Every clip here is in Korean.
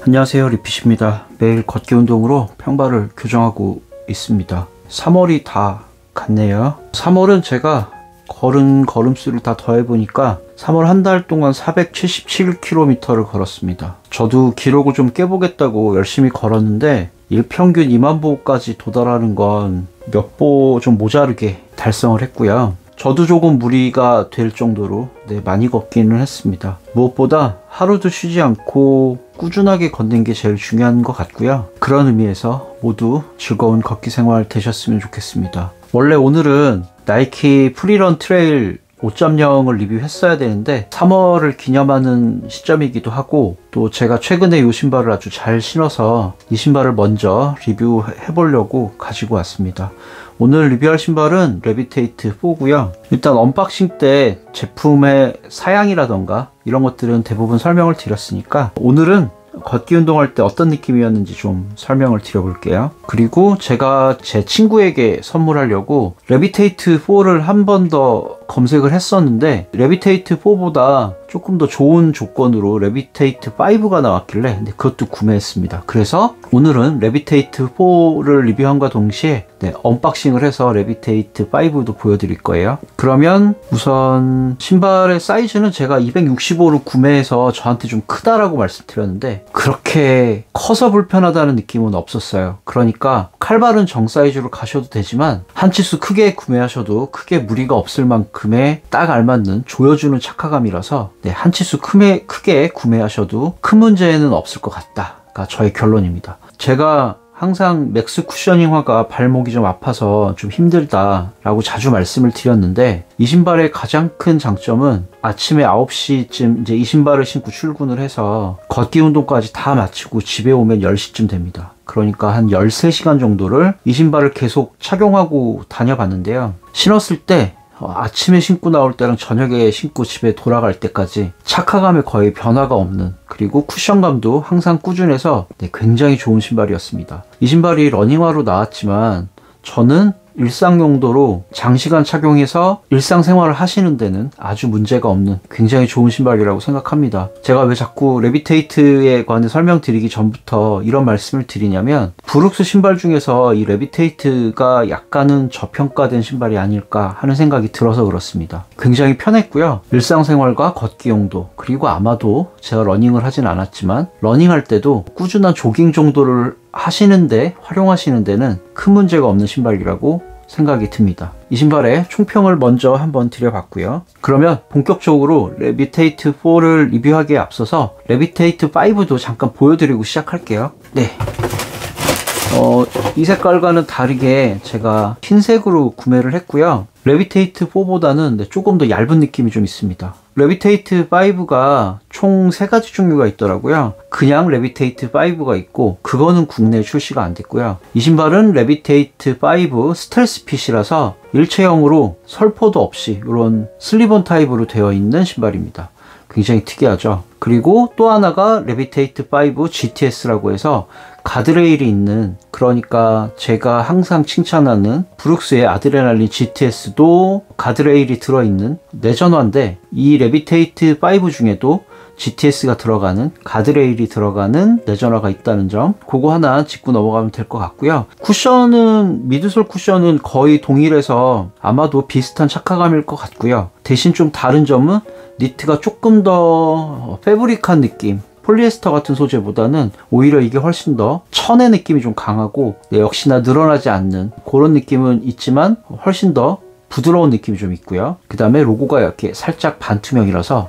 안녕하세요, 리핏입니다. 매일 걷기 운동으로 평발을 교정하고 있습니다. 3월이 다 갔네요. 3월은 제가 걸은 걸음수를 다 더해보니까 3월 한 달 동안 477km를 걸었습니다. 저도 기록을 좀 깨보겠다고 열심히 걸었는데 일평균 2만 보까지 도달하는 건 몇 보 좀 모자르게 달성을 했고요. 저도 조금 무리가 될 정도로 많이 걷기는 했습니다. 무엇보다 하루도 쉬지 않고 꾸준하게 걷는 게 제일 중요한 것 같고요. 그런 의미에서 모두 즐거운 걷기 생활 되셨으면 좋겠습니다. 원래 오늘은 나이키 프리런 트레일 5.0을 리뷰했어야 되는데 3월을 기념하는 시점이기도 하고 또 제가 최근에 이 신발을 아주 잘 신어서 이 신발을 먼저 리뷰해 보려고 가지고 왔습니다. 오늘 리뷰할 신발은 레비테이트 4고요. 일단 언박싱 때 제품의 사양이라던가 이런 것들은 대부분 설명을 드렸으니까 오늘은 걷기 운동할 때 어떤 느낌이었는지 좀 설명을 드려볼게요. 그리고 제가 제 친구에게 선물하려고 레비테이트 4를 한 번 더 검색을 했었는데 레비테이트 4보다 조금 더 좋은 조건으로 레비테이트 5가 나왔길래 그것도 구매했습니다. 그래서 오늘은 레비테이트 4를 리뷰함과 동시에 언박싱을 해서 레비테이트 5도 보여드릴 거예요. 그러면 우선 신발의 사이즈는 제가 265로 구매해서 저한테 좀 크다라고 말씀드렸는데 그렇게 커서 불편하다는 느낌은 없었어요. 그러니까 칼발은 정 사이즈로 가셔도 되지만 한 치수 크게 구매하셔도 크게 무리가 없을 만큼의 딱 알맞는 조여주는 착화감이라서 한 치수 크게 구매하셔도 큰 문제는 없을 것 같다가 저의 결론입니다. 제가 항상 맥스 쿠셔닝화가 발목이 좀 아파서 좀 힘들다라고 자주 말씀을 드렸는데 이 신발의 가장 큰 장점은 아침에 9시쯤 이제 이 신발을 신고 출근을 해서 걷기 운동까지 다 마치고 집에 오면 10시쯤 됩니다. 그러니까 한 13시간 정도를 이 신발을 계속 착용하고 다녀봤는데요. 신었을 때 아침에 신고 나올 때랑 저녁에 신고 집에 돌아갈 때까지 착화감에 거의 변화가 없는, 그리고 쿠션감도 항상 꾸준해서 굉장히 좋은 신발이었습니다. 이 신발이 러닝화로 나왔지만 저는 일상 용도로 장시간 착용해서 일상생활을 하시는 데는 아주 문제가 없는 굉장히 좋은 신발이라고 생각합니다. 제가 왜 자꾸 레비테이트에 관해 설명드리기 전부터 이런 말씀을 드리냐면 브룩스 신발 중에서 이 레비테이트가 약간은 저평가된 신발이 아닐까 하는 생각이 들어서 그렇습니다. 굉장히 편했고요. 일상생활과 걷기 용도, 그리고 아마도 제가 러닝을 하진 않았지만 러닝할 때도 꾸준한 조깅 정도를 하시는데 활용하시는 데는 큰 문제가 없는 신발이라고 생각이 듭니다. 이 신발의 총평을 먼저 한번 드려봤고요. 그러면 본격적으로 레비테이트 4를 리뷰하기에 앞서서 레비테이트 5도 잠깐 보여드리고 시작할게요. 이 색깔과는 다르게 제가 흰색으로 구매를 했고요. 레비테이트 4보다는 조금 더 얇은 느낌이 좀 있습니다. 레비테이트 5가 총 3가지 종류가 있더라고요. 그냥 레비테이트 5가 있고 그거는 국내에 출시가 안 됐고요. 이 신발은 레비테이트 5 스텔스 핏이라서 일체형으로 설포도 없이 이런 슬립온 타입으로 되어 있는 신발입니다. 굉장히 특이하죠. 그리고 또 하나가 레비테이트 5 GTS라고 해서 가드레일이 있는, 그러니까 제가 항상 칭찬하는 브룩스의 아드레날린 GTS도 가드레일이 들어있는 내전화인데 이 레비테이트 5 중에도 GTS가 들어가는, 가드레일이 들어가는 내전화가 있다는 점, 그거 하나 짚고 넘어가면 될 것 같고요. 쿠션은, 미드솔 쿠션은 거의 동일해서 아마도 비슷한 착화감일 것 같고요. 대신 좀 다른 점은 니트가 조금 더 패브릭한 느낌, 폴리에스터 같은 소재보다는 오히려 이게 훨씬 더 천의 느낌이 좀 강하고 역시나 늘어나지 않는 그런 느낌은 있지만 훨씬 더 부드러운 느낌이 좀 있고요. 그 다음에 로고가 이렇게 살짝 반투명이라서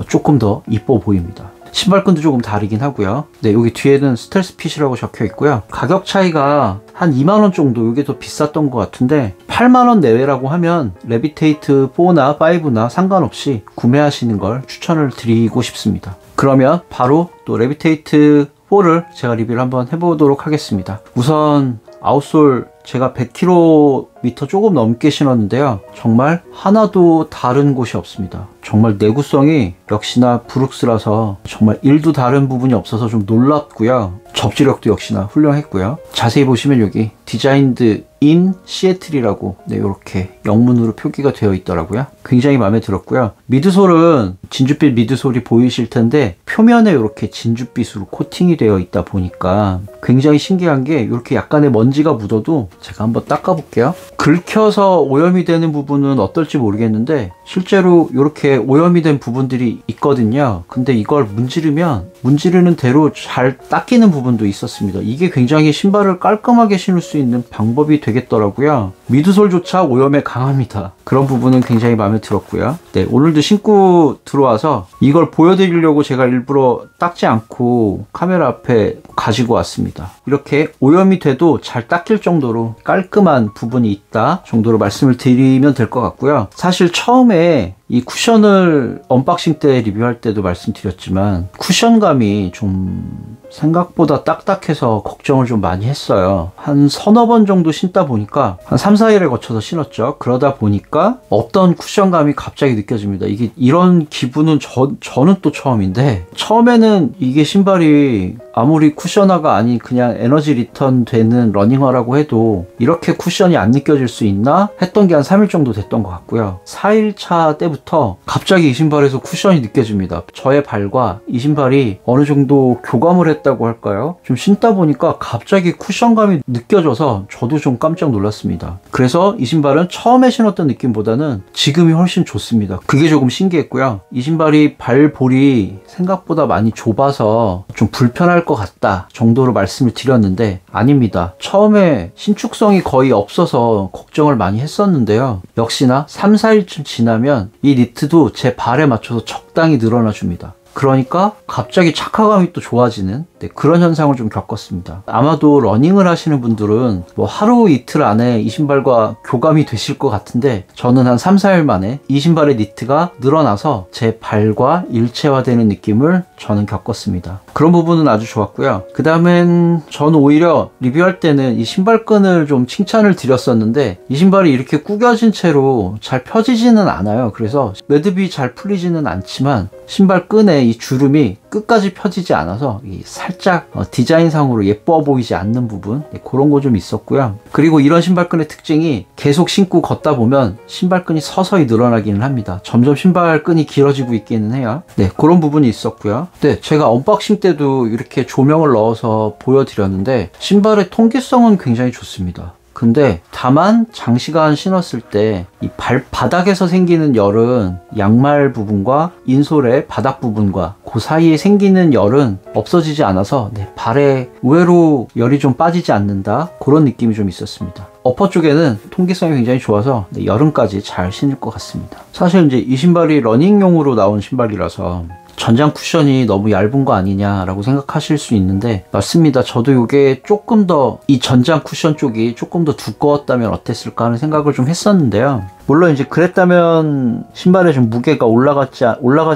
조금 더 이뻐 보입니다. 신발끈도 조금 다르긴 하고요. 여기 뒤에는 스텔스 핏이라고 적혀 있고요. 가격 차이가 한 2만원 정도, 이게 더 비쌌던 것 같은데 8만원 내외라고 하면 레비테이트 4나 5나 상관없이 구매하시는 걸 추천을 드리고 싶습니다. 그러면 바로 또 레비테이트 4를 제가 리뷰를 한번 해보도록 하겠습니다. 우선 아웃솔 제가 100km 조금 넘게 신었는데요. 정말 하나도 다른 곳이 없습니다. 정말 내구성이 역시나 브룩스라서 정말 1도 다른 부분이 없어서 좀 놀랍고요. 접지력도 역시나 훌륭했고요. 자세히 보시면 여기 디자인드 인 시애틀이라고 이렇게 영문으로 표기가 되어 있더라고요. 굉장히 마음에 들었고요. 미드솔은 진주빛 미드솔이 보이실 텐데 표면에 이렇게 진주빛으로 코팅이 되어 있다 보니까 굉장히 신기한 게 이렇게 약간의 먼지가 묻어도 제가 한번 닦아 볼게요. 긁혀서 오염이 되는 부분은 어떨지 모르겠는데 실제로 이렇게 오염이 된 부분들이 있거든요. 근데 이걸 문지르면 문지르는 대로 잘 닦이는 부분도 있었습니다. 이게 굉장히 신발을 깔끔하게 신을 수 있는 방법이 되겠더라고요. 미드솔조차 오염에 강합니다. 그런 부분은 굉장히 마음에 들었고요. 네, 오늘도 신고 들어와서 이걸 보여드리려고 제가 일부러 닦지 않고 카메라 앞에 가지고 왔습니다. 이렇게 오염이 돼도 잘 닦일 정도로 깔끔한 부분이 있다 정도로 말씀을 드리면 될 것 같고요. 사실 처음에 이 쿠션을 언박싱 때 리뷰할 때도 말씀드렸지만 쿠션감이 좀 생각보다 딱딱해서 걱정을 좀 많이 했어요. 한 서너 번 정도 신다 보니까 한 3, 4일에 거쳐서 신었죠. 그러다 보니까 없던 쿠션감이 갑자기 느껴집니다. 이게 이런 기분은 저는 또 처음인데 처음에는 이게 신발이 아무리 쿠셔너가 아닌 그냥 에너지 리턴 되는 러닝화라고 해도 이렇게 쿠션이 안 느껴질 수 있나 했던 게 한 3일 정도 됐던 것 같고요. 4일차 때부터 갑자기 이 신발에서 쿠션이 느껴집니다. 저의 발과 이 신발이 어느 정도 교감을 했다고 할까요? 좀 신다 보니까 갑자기 쿠션감이 느껴져서 저도 좀 깜짝 놀랐습니다. 그래서 이 신발은 처음에 신었던 느낌보다는 지금이 훨씬 좋습니다. 그게 조금 신기했고요. 이 신발이 발볼이 생각보다 많이 좁아서 좀 불편할 것 같다 정도로 말씀을 드렸는데 아닙니다. 처음에 신축성이 거의 없어서 걱정을 많이 했었는데요. 역시나 3, 4일쯤 지나면 이 니트도 제 발에 맞춰서 적당히 늘어나 줍니다. 그러니까 갑자기 착화감이 또 좋아지는 그런 현상을 좀 겪었습니다. 아마도 러닝을 하시는 분들은 뭐 하루 이틀 안에 이 신발과 교감이 되실 것 같은데 저는 한 3, 4일 만에 이 신발의 니트가 늘어나서 제 발과 일체화되는 느낌을 저는 겪었습니다. 그런 부분은 아주 좋았고요. 그 다음엔 저는 오히려 리뷰할 때는 이 신발끈을 좀 칭찬을 드렸었는데 이 신발이 이렇게 구겨진 채로 잘 펴지지는 않아요. 그래서 매듭이 잘 풀리지는 않지만 신발끈에 이 주름이 끝까지 펴지지 않아서 살짝 디자인상으로 예뻐 보이지 않는 부분 그런 거 좀 있었고요. 그리고 이런 신발끈의 특징이 계속 신고 걷다 보면 신발끈이 서서히 늘어나기는 합니다. 점점 신발끈이 길어지고 있기는 해요. 네, 그런 부분이 있었고요. 네, 제가 언박싱 때도 이렇게 조명을 넣어서 보여드렸는데 신발의 통기성은 굉장히 좋습니다. 근데 다만 장시간 신었을 때 이 발바닥에서 생기는 열은 양말 부분과 인솔의 바닥 부분과 그 사이에 생기는 열은 없어지지 않아서 발에 의외로 열이 좀 빠지지 않는다 그런 느낌이 좀 있었습니다. 어퍼 쪽에는 통기성이 굉장히 좋아서 여름까지 잘 신을 것 같습니다. 사실 이제 이 신발이 러닝용으로 나온 신발이라서 전장 쿠션이 너무 얇은 거 아니냐라고 생각하실 수 있는데 맞습니다. 저도 이게 조금 더 이 전장 쿠션 쪽이 조금 더 두꺼웠다면 어땠을까 하는 생각을 좀 했었는데요. 물론 이제 그랬다면 신발에 좀 무게가 올라가지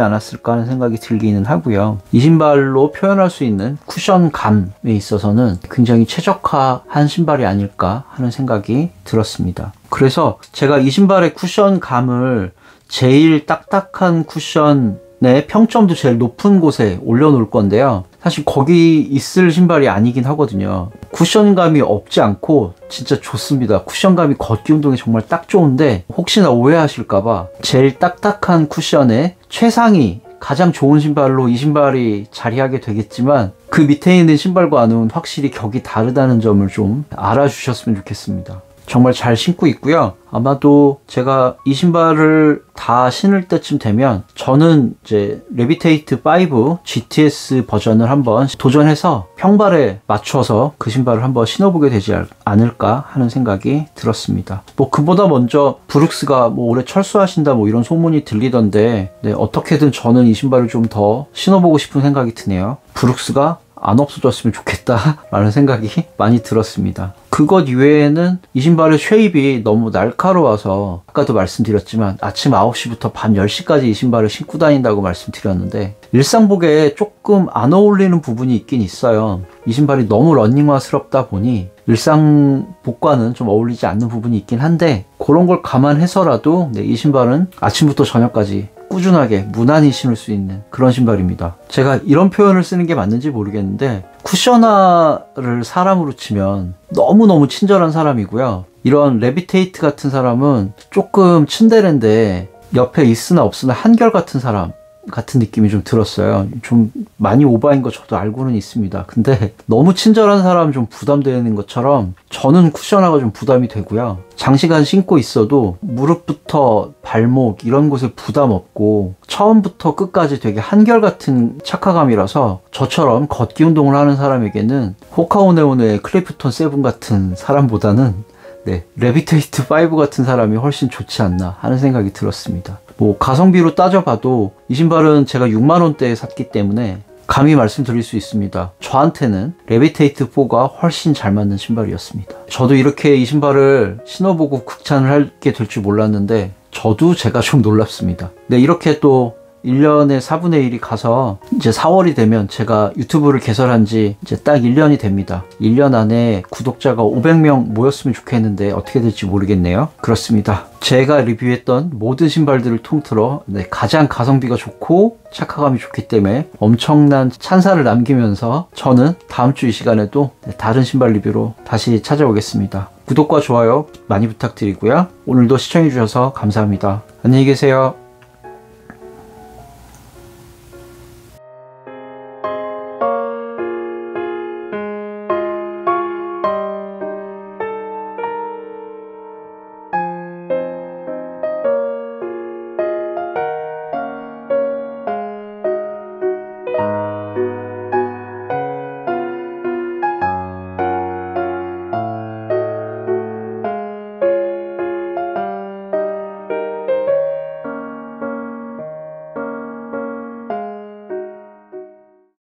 않았을까 하는 생각이 들기는 하고요. 이 신발로 표현할 수 있는 쿠션감에 있어서는 굉장히 최적화한 신발이 아닐까 하는 생각이 들었습니다. 그래서 제가 이 신발의 쿠션감을 제일 딱딱한 쿠션 평점도 제일 높은 곳에 올려놓을 건데요. 사실 거기 있을 신발이 아니긴 하거든요. 쿠션감이 없지 않고 진짜 좋습니다. 쿠션감이 걷기 운동에 정말 딱 좋은데 혹시나 오해하실까봐 제일 딱딱한 쿠션의 최상위 가장 좋은 신발로 이 신발이 자리하게 되겠지만 그 밑에 있는 신발과는 확실히 격이 다르다는 점을 좀 알아주셨으면 좋겠습니다. 정말 잘 신고 있고요. 아마도 제가 이 신발을 다 신을 때쯤 되면 저는 이제 레비테이트 5 GTS 버전을 한번 도전해서 평발에 맞춰서 그 신발을 한번 신어보게 되지 않을까 하는 생각이 들었습니다. 뭐 그보다 먼저 브룩스가 뭐 올해 철수하신다 뭐 이런 소문이 들리던데 어떻게든 저는 이 신발을 좀 더 신어보고 싶은 생각이 드네요. 브룩스가 안 없어졌으면 좋겠다 라는 생각이 많이 들었습니다. 그것 이외에는 이 신발의 쉐입이 너무 날카로워서 아까도 말씀드렸지만 아침 9시부터 밤 10시까지 이 신발을 신고 다닌다고 말씀드렸는데 일상복에 조금 안 어울리는 부분이 있긴 있어요. 이 신발이 너무 러닝화스럽다 보니 일상복과는 좀 어울리지 않는 부분이 있긴 한데 그런 걸 감안해서라도 이 신발은 아침부터 저녁까지 꾸준하게 무난히 신을 수 있는 그런 신발입니다. 제가 이런 표현을 쓰는 게 맞는지 모르겠는데 쿠셔나를 사람으로 치면 너무너무 친절한 사람이고요. 이런 레비테이트 같은 사람은 조금 츤데레인데 옆에 있으나 없으나 한결같은 사람 같은 느낌이 좀 들었어요. 좀 많이 오바인 거 저도 알고는 있습니다. 근데 너무 친절한 사람 좀 부담되는 것처럼 저는 쿠셔나가 좀 부담이 되고요. 장시간 신고 있어도 무릎부터 발목 이런 곳에 부담 없고 처음부터 끝까지 되게 한결같은 착화감이라서 저처럼 걷기 운동을 하는 사람에게는 호카오네오네의 클리프톤 세븐 같은 사람보다는 레비테이트 5 같은 사람이 훨씬 좋지 않나 하는 생각이 들었습니다. 뭐 가성비로 따져봐도 이 신발은 제가 6만원대에 샀기 때문에 감히 말씀드릴 수 있습니다. 저한테는 레비테이트 4가 훨씬 잘 맞는 신발이었습니다. 저도 이렇게 이 신발을 신어보고 극찬을 하게 될 줄 몰랐는데 저도 제가 좀 놀랍습니다. 네, 이렇게 또 1년에 4분의 1이 가서 이제 4월이 되면 제가 유튜브를 개설한 지 이제 딱 1년이 됩니다. 1년 안에 구독자가 500명 모였으면 좋겠는데 어떻게 될지 모르겠네요. 그렇습니다. 제가 리뷰했던 모든 신발들을 통틀어 가장 가성비가 좋고 착화감이 좋기 때문에 엄청난 찬사를 남기면서 저는 다음 주 이 시간에도 다른 신발 리뷰로 다시 찾아오겠습니다. 구독과 좋아요 많이 부탁드리고요. 오늘도 시청해주셔서 감사합니다. 안녕히 계세요.